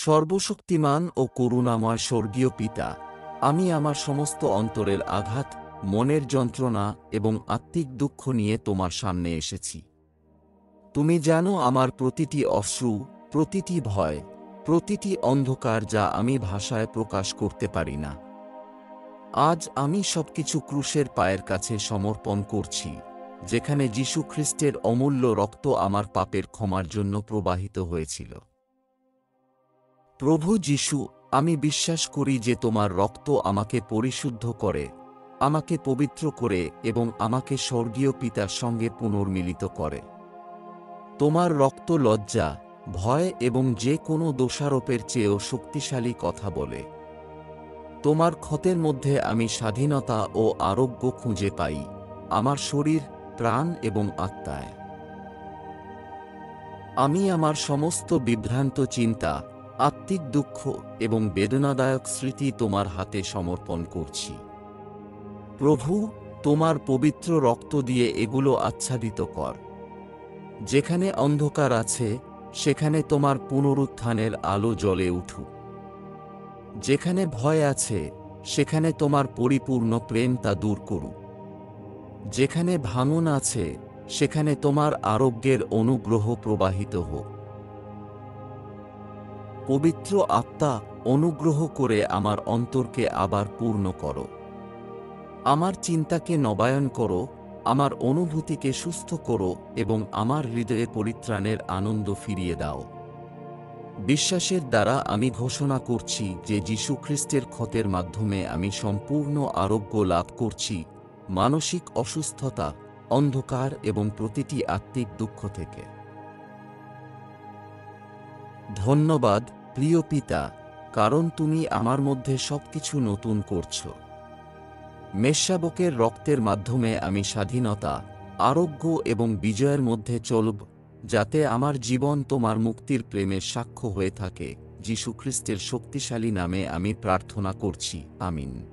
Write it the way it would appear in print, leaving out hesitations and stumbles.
সর্বশক্তিমান ও করুণাময় স্বর্গীয় পিতা, আমি আমার সমস্ত অন্তরের আঘাত, মনের যন্ত্রণা এবং আত্মিক দুঃখ নিয়ে তোমার সামনে এসেছি। তুমি জানো আমার প্রতিটি অশ্রু, প্রতিটি ভয়, প্রতিটি অন্ধকার যা আমি ভাষায় প্রকাশ করতে পারি না। আজ আমি সবকিছু ক্রুশের পায়ের কাছে সমর্পণ করছি, যেখানে যীশু খ্রিস্টের অমূল্য রক্ত আমার পাপের ক্ষমার জন্য প্রবাহিত হয়েছিল। প্রভু যীশু, আমি বিশ্বাস করি যে তোমার রক্ত আমাকে পরিশুদ্ধ করে, আমাকে পবিত্র করে এবং আমাকে স্বর্গীয় পিতার সঙ্গে পুনর্মিলিত করে। তোমার রক্ত লজ্জা, ভয় এবং যে কোনো দোষারোপের চেয়েও শক্তিশালী কথা বলে। তোমার ক্ষতের মধ্যে আমি স্বাধীনতা ও আরোগ্য খুঁজে পাই, আমার শরীর, প্রাণ এবং আত্মায়। আমি আমার সমস্ত বিভ্রান্ত চিন্তা, আত্মিক দুঃখ এবং বেদনাদায়ক স্মৃতি তোমার হাতে সমর্পণ করছি। প্রভু, তোমার পবিত্র রক্ত দিয়ে এগুলো আচ্ছাদিত কর। যেখানে অন্ধকার আছে, সেখানে তোমার পুনরুত্থানের আলো জ্বলে উঠুক। যেখানে ভয় আছে, সেখানে তোমার পরিপূর্ণ প্রেম তা দূর করুক। যেখানে ভাঙন আছে, সেখানে তোমার আরোগ্যের অনুগ্রহ প্রবাহিত হোক। পবিত্র আত্মা, অনুগ্রহ করে আমার অন্তরকে আবার পূর্ণ করো। আমার চিন্তাকে নবায়ন করো, আমার অনুভূতিকে সুস্থ করো এবং আমার হৃদয়ে পরিত্রাণের আনন্দ ফিরিয়ে দাও। বিশ্বাসের দ্বারা আমি ঘোষণা করছি যে যীশু খ্রিস্টের ক্ষতের মাধ্যমে আমি সম্পূর্ণ আরোগ্য লাভ করছি, মানসিক অসুস্থতা, অন্ধকার এবং প্রতিটি আত্মিক দুঃখ থেকে। ধন্যবাদ, প্রিয় পিতা, কারণ তুমি আমার মধ্যে সবকিছু নতুন করছো। মেষশাবকের রক্তের মাধ্যমে আমি স্বাধীনতা, আরোগ্য এবং বিজয়ের মধ্যে চলব, যাতে আমার জীবন তোমার মুক্তির প্রেমের সাক্ষ্য হয়ে থাকে। যীশু খ্রিস্টের শক্তিশালী নামে আমি প্রার্থনা করছি, আমিন।